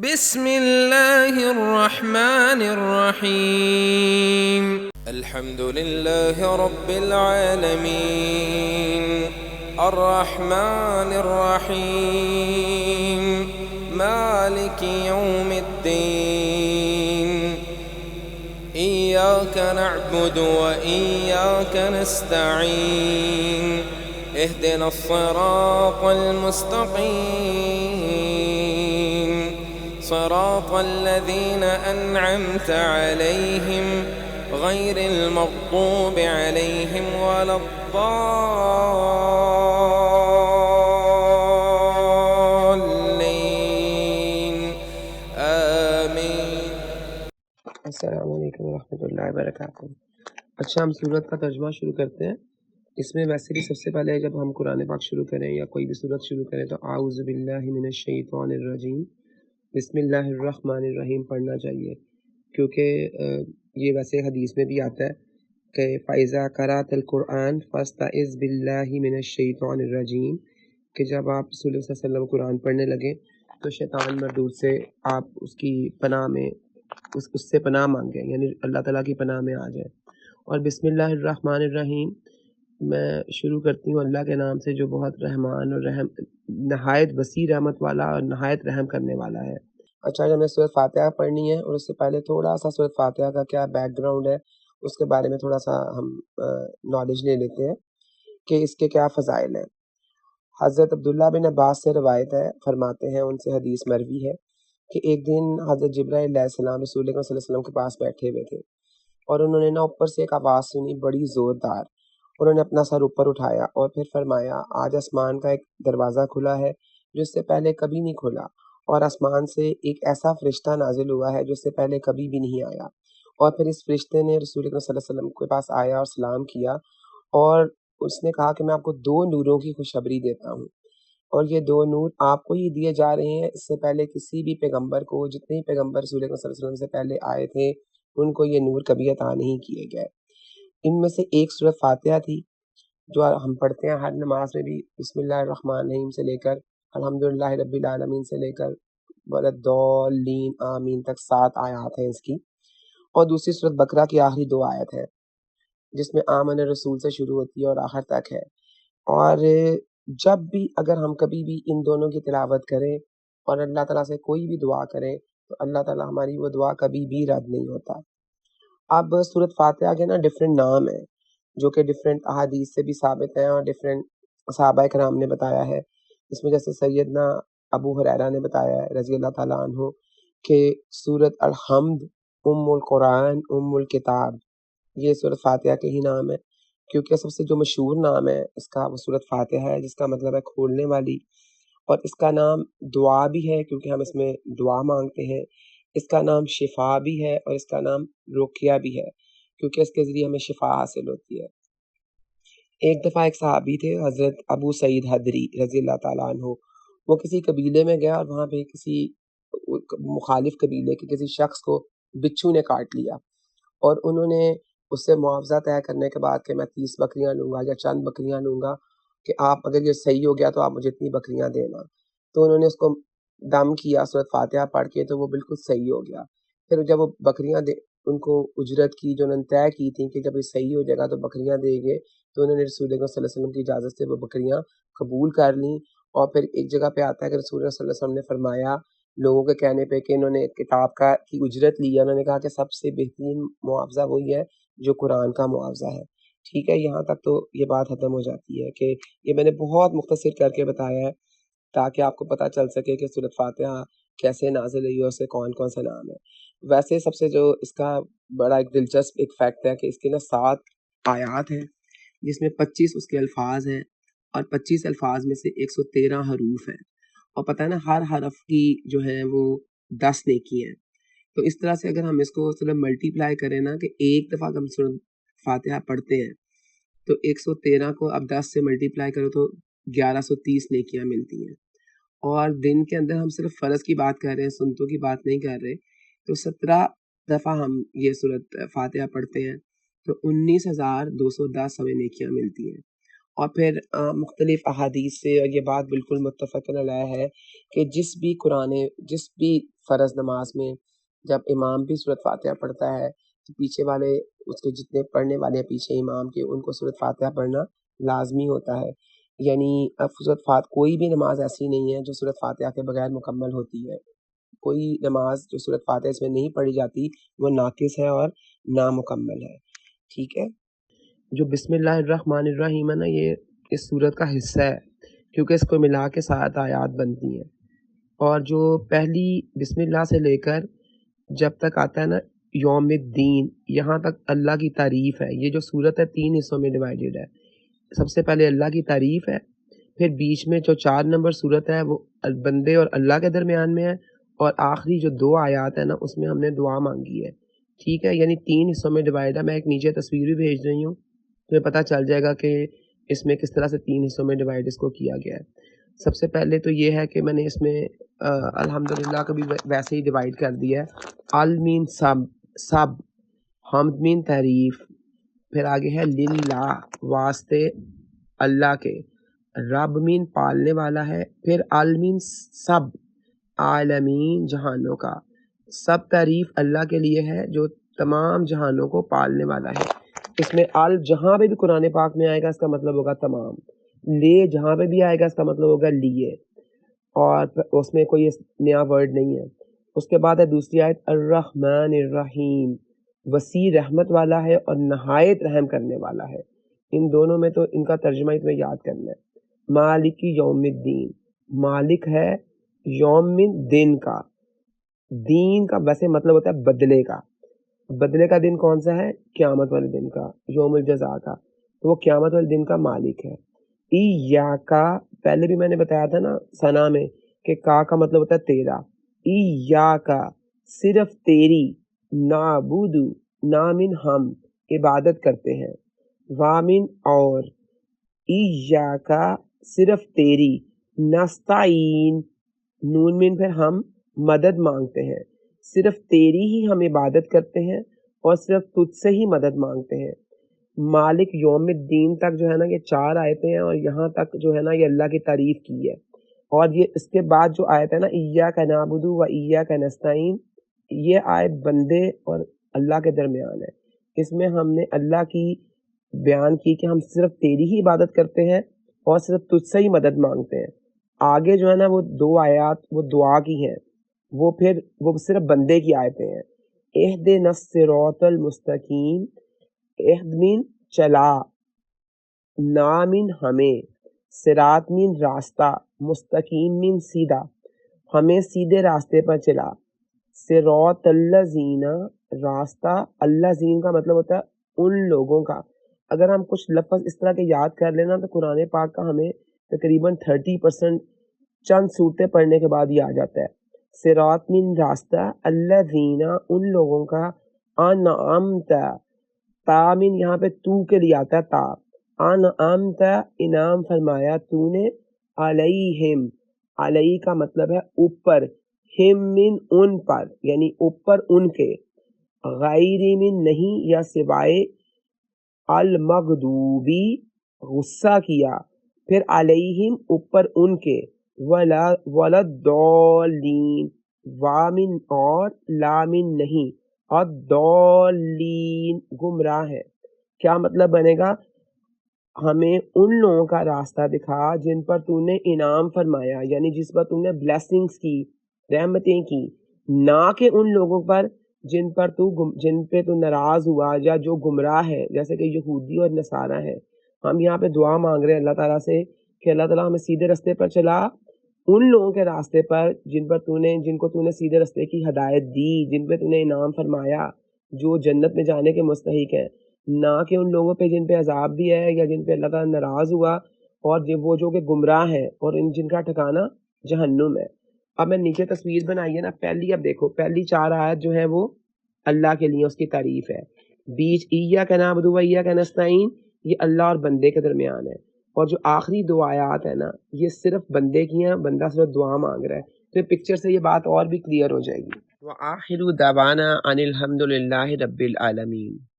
بسم اللہ الرحمن الرحیم الحمد للہ رب العالمین الرحمن الرحیم مالک یوم الدین ایاک نعبد وإیاک نستعین اهدنا الصراط المستقیم صراط الذين أنعمت عليهم غير المغضوب عليهم ولا الضالين آمين۔ السلام علیکم ورحمۃ اللہ وبرکاتہ۔ اچھا، ہم سورت کا ترجمہ شروع کرتے ہیں۔ اس میں ویسے بھی سب سے پہلے جب ہم قرآن پاک شروع کریں یا کوئی بھی سورت شروع کریں تو اعوذ باللہ من الشیطان الرجیم بسم اللہ الرحمن الرحیم پڑھنا چاہیے، کیونکہ یہ ویسے حدیث میں بھی آتا ہے کہ فَإِذَا قَرَأْتَ الْقُرْآنَ فَاسْتَعِذْ بِاللَّهِ مِنَ الشَّيْطَانِ الرَّجِيمِ، کہ جب آپ رسول اللہ صلی اللہ علیہ وسلم قرآن پڑھنے لگیں تو شیطان مردود سے آپ اس کی پناہ میں اس سے پناہ مانگیں، یعنی اللہ تعالیٰ کی پناہ میں آ جائیں۔ اور بسم اللہ الرحمن الرحیم میں شروع کرتی ہوں اللہ کے نام سے جو بہت رحمان اور نہایت وسیع رحمت والا اور نہایت رحم کرنے والا ہے۔ اچھا، ہمیں سورۃ فاتحہ پڑھنی ہے، اور اس سے پہلے تھوڑا سا سورۃ فاتحہ کا کیا بیک گراؤنڈ ہے اس کے بارے میں تھوڑا سا ہم نالج لے لیتے ہیں کہ اس کے کیا فضائل ہیں۔ حضرت عبداللہ بن عباس سے روایت ہے، فرماتے ہیں ان سے حدیث مروی ہے کہ ایک دن حضرت جبرائیل علیہ السلام رسول اللہ صلی اللہ علیہ وسلم کے پاس بیٹھے ہوئے تھے، اور انہوں نے نا اوپر سے ایک آواز سنی بڑی زوردار۔ انہوں نے اپنا سر اوپر اٹھایا اور پھر فرمایا آج آسمان کا ایک دروازہ کھلا ہے جو اس سے پہلے کبھی نہیں کھلا، اور آسمان سے ایک ایسا فرشتہ نازل ہوا ہے جو اس سے پہلے کبھی بھی نہیں آیا۔ اور پھر اس فرشتے نے رسول اللہ صلی اللہ علیہ وسلم کے پاس آیا اور سلام کیا، اور اس نے کہا کہ میں آپ کو 2 نوروں کی خوشخبری دیتا ہوں، اور یہ 2 نور آپ کو ہی دیے جا رہے ہیں، اس سے پہلے کسی بھی پیغمبر کو، جتنے ہی پیغمبر رسول اللہ صلی اللہ علیہ وسلم سے پہلے آئے تھے ان کو یہ نور کبھی عطا نہیں کیے گئے۔ ان میں سے ایک سورۃ فاتحہ تھی جو ہم پڑھتے ہیں ہر نماز میں بھی، بسم اللہ الرحمن الرحیم سے لے کر الحمدللہ رب العالمین سے لے کر وَلَا-الضَّالِّينَ آمین تک 7 آیات ہیں اس کی۔ اور دوسری سورۃ بقرہ کی آخری 2 آیت ہے جس میں آمن رسول سے شروع ہوتی ہے اور آخر تک ہے۔ اور جب بھی اگر ہم کبھی بھی ان دونوں کی تلاوت کریں اور اللہ تعالیٰ سے کوئی بھی دعا کریں تو اللہ تعالیٰ ہماری وہ دعا کبھی بھی رد نہیں ہوتا۔ اب سورۃ فاتحہ کے نا ڈفرینٹ نام ہیں جو کہ ڈفرینٹ احادیث سے بھی ثابت ہیں اور ڈفرینٹ صحابہ کرام نے بتایا ہے۔ اس میں جیسے سیدنا ابو ہریرہ نے بتایا ہے رضی اللہ تعالیٰ عنہ کہ سورۃ الحمد ام القرآن ام الکتاب، یہ سورۃ فاتحہ کے ہی نام ہے، کیونکہ سب سے جو مشہور نام ہے اس کا وہ سورۃ فاتحہ ہے، جس کا مطلب ہے کھولنے والی۔ اور اس کا نام دعا بھی ہے کیونکہ ہم اس میں دعا مانگتے ہیں، اس کا نام شفا بھی ہے، اور اس کا نام رقیہ بھی ہے کیونکہ اس کے ذریعے ہمیں شفا حاصل ہوتی ہے۔ ایک دفعہ ایک صحابی تھے حضرت ابو سعید حدری رضی اللہ تعالیٰ عنہ، وہ کسی قبیلے میں گیا اور وہاں پہ کسی مخالف قبیلے کے کسی شخص کو بچھو نے کاٹ لیا، اور انہوں نے اس سے معاوضہ طے کرنے کے بعد کہ میں 30 بکریاں لوں گا یا چند بکریاں لوں گا، کہ آپ اگر یہ صحیح ہو گیا تو آپ مجھے اتنی بکریاں دینا۔ تو انہوں نے اس کو دم کیا سورۃ فاتحہ پڑھ کے تو وہ بالکل صحیح ہو گیا۔ پھر جب وہ بکریاں ان کو اجرت کی جو انہوں نے طے کی تھی کہ جب یہ صحیح ہو جائے گا تو بکریاں دے گے، تو انہوں نے رسول اللہ صلی اللہ علیہ وسلم کی اجازت سے وہ بکریاں قبول کر لیں۔ اور پھر ایک جگہ پہ آتا ہے کہ رسول اللہ صلی اللہ علیہ وسلم نے فرمایا لوگوں کے کہنے پہ کہ انہوں نے کتاب کی اجرت لی ہے، انہوں نے کہا کہ سب سے بہترین معاوضہ وہی ہے جو قرآن کا معاوضہ ہے۔ ٹھیک ہے، یہاں تک تو یہ بات ختم ہو جاتی ہے کہ یہ میں نے بہت مختصر کر کے بتایا ہے تاکہ آپ کو پتہ چل سکے کہ سورۃ فاتحہ کیسے نازل ہوئی ہے، اس سے کون کون سے نام ہیں۔ ویسے سب سے جو اس کا بڑا ایک دلچسپ ایک فیکٹ ہے کہ اس کے نا 7 آیات ہیں جس میں 25 اس کے الفاظ ہیں، اور 25 الفاظ میں سے 113 حروف ہیں، اور پتہ ہے نا ہر حرف کی جو ہے وہ 10 نیکی ہیں۔ تو اس طرح سے اگر ہم اس کو صرف ملٹی پلائی کریں نا کہ ایک دفعہ ہم سورۃ فاتحہ پڑھتے ہیں تو 113 کو اب 10 سے ملٹی پلائی کرو تو 1130 نیکیاں ملتی ہیں۔ اور دن کے اندر ہم صرف فرض کی بات کر رہے ہیں، سنتوں کی بات نہیں کر رہے، تو 17 دفعہ ہم یہ سورۃ فاتحہ پڑھتے ہیں تو 19,210 ہمیں نیکیاں ملتی ہیں۔ اور پھر مختلف احادیث سے اور یہ بات بالکل متفق علیہ ہے کہ جس بھی فرض نماز میں جب امام بھی سورۃ فاتحہ پڑھتا ہے تو پیچھے والے اس کے جتنے پڑھنے والے ہیں پیچھے امام کے ان کو سورۃ فاتحہ پڑھنا لازمی ہوتا ہے. یعنی کوئی بھی نماز ایسی نہیں ہے جو سورۃ فاتحہ کے بغیر مکمل ہوتی ہے. کوئی نماز جو سورۃ فاتحہ اس میں نہیں پڑھی جاتی وہ ناقص ہے اور نامکمل ہے. ٹھیک ہے. جو بسم اللہ الرحمن الرحیم ہے نا یہ اس سورت کا حصہ ہے کیونکہ اس کو ملا کے 7 آیات بنتی ہیں. اور جو پہلی بسم اللہ سے لے کر جب تک آتا ہے نا یوم الدین یہاں تک اللہ کی تعریف ہے. یہ جو سورت ہے 3 حصوں میں ڈیوائیڈڈ ہے. سب سے پہلے اللہ کی تعریف ہے، پھر بیچ میں جو 4 نمبر سورت ہے وہ بندے اور اللہ کے درمیان میں ہے، اور آخری جو 2 آیات ہے نا اس میں ہم نے دعا مانگی ہے. ٹھیک ہے. یعنی 3 حصوں میں ڈیوائیڈ ہے. میں ایک نیچے تصویر بھی بھیج رہی ہوں، تمہیں پتہ چل جائے گا کہ اس میں کس طرح سے 3 حصوں میں ڈیوائیڈ اس کو کیا گیا ہے. سب سے پہلے تو یہ ہے کہ میں نے اس میں الحمدللہ کو بھی ویسے ہی ڈیوائیڈ کر دیا ہے. ال مین سب، حمد مین تعریف، پھر آگے ہے للہ واسطے اللہ کے، رب مین پالنے والا ہے، پھر عالمین سب، عالمین جہانوں کا. سب تعریف اللہ کے لیے ہے جو تمام جہانوں کو پالنے والا ہے. اس میں ال جہاں پہ بھی قرآن پاک میں آئے گا اس کا مطلب ہوگا تمام. لے جہاں پہ بھی آئے گا اس کا مطلب ہوگا لیے، اور اس میں کوئی نیا ورڈ نہیں ہے. اس کے بعد ہے دوسری آیت الرحمن الرحیم، وسیع رحمت والا ہے اور نہایت رحم کرنے والا ہے. ان دونوں میں تو ان کا ترجمہ ہی تمہیں یاد کرنا ہے. مالک یوم الدین، مالک ہے یوم دن کا. دین کا ویسے مطلب ہوتا ہے بدلے کا. بدلے کا دن کون سا ہے؟ قیامت والے دن کا، یوم الجزا کا. تو وہ قیامت والے دن کا مالک ہے. ایاکا، پہلے بھی میں نے بتایا تھا نا ثنا میں کہ کا مطلب ہوتا ہے تیرا. ایاکا، صرف تیری، نعبد، نامن ہم عبادت کرتے ہیں، وامن اور، ایاکا صرف تیری، نستعین، نون من پھر ہم مدد مانگتے ہیں. صرف تیری ہی ہم عبادت کرتے ہیں اور صرف تجھ سے ہی مدد مانگتے ہیں. مالک یوم الدین تک جو ہے نا یہ 4 آیتیں ہیں، اور یہاں تک جو ہے نا یہ اللہ کی تعریف کی ہے. اور یہ اس کے بعد جو آیت ہے نا ایاک نعبد و ایاک نستعین، یہ آیت بندے اور اللہ کے درمیان ہے. اس میں ہم نے اللہ کی بیان کی کہ ہم صرف تیری ہی عبادت کرتے ہیں اور صرف تجھ سے ہی مدد مانگتے ہیں. آگے جو ہے نا وہ 2 آیات وہ دعا کی ہیں، وہ صرف بندے کی آیتیں ہیں. اہدنا الصراط المستقیم، اہد مین چلا، نامن ہمیں، صراط مین راستہ، مستقیم مین سیدھا، ہمیں سیدھے راستے پر چلا. صراط الذین، راستہ، الذین کا مطلب ہوتا ہے ان لوگوں کا. اگر ہم کچھ لفظ اس طرح کے یاد کر لینا تو قرآن پاک کا ہمیں تقریباً 30% چند صورتیں پڑھنے کے بعد ہی آ جاتا ہے. صراط من راستہ، الذین ان لوگوں کا، انعمت، تا من یہاں پہ تو کے لیے آتا ہے تا، انعمت انعام فرمایا تو نے، علیہم، علیہ کا مطلب ہے اوپر، ہم من ان پر یعنی اوپر ان کے، غیر من نہیں یا سوائے، المغضوبی غصہ کیا، پھر علیہم اوپر ان کے، ولدالین وامن اور لامن نہیں، الضالین گمراہ ہے. کیا مطلب بنے گا؟ ہمیں ان لوگوں کا راستہ دکھا جن پر تو نے انعام فرمایا، یعنی جس پر تو نے بلیسنگز کی، رحمتیں کی، نہ کہ ان لوگوں پر جن پہ تو ناراض ہوا یا جو گمراہ ہے، جیسے کہ یہودی اور نصارہ ہے. ہم یہاں پہ دعا مانگ رہے ہیں اللہ تعالیٰ سے کہ اللہ تعالیٰ ہمیں سیدھے راستے پر چلا، ان لوگوں کے راستے پر جن کو تو نے سیدھے راستے کی ہدایت دی، جن پہ تو نے انعام فرمایا، جو جنت میں جانے کے مستحق ہیں، نہ کہ ان لوگوں پہ جن پہ عذاب بھی ہے یا جن پہ اللہ تعالیٰ ناراض ہوا، اور وہ جو کہ گمراہ ہیں اور جن کا ٹھکانہ جہنم ہے. اب میں نیچے تصویر بنائی ہے نا، پہلی اب دیکھو پہلی 4 آیت جو ہے وہ اللہ کے لیے اس کی تعریف ہے. بیچ ایاک نعبد و ایاک نستعین یہ اللہ اور بندے کے درمیان ہے. اور جو آخری 2 آیات ہے نا یہ صرف بندے کی ہیں، بندہ صرف دعا مانگ رہا ہے. تو پکچر سے یہ بات اور بھی کلیئر ہو جائے گی. وآخر دعوانا ان الحمد للہ رب العالمین.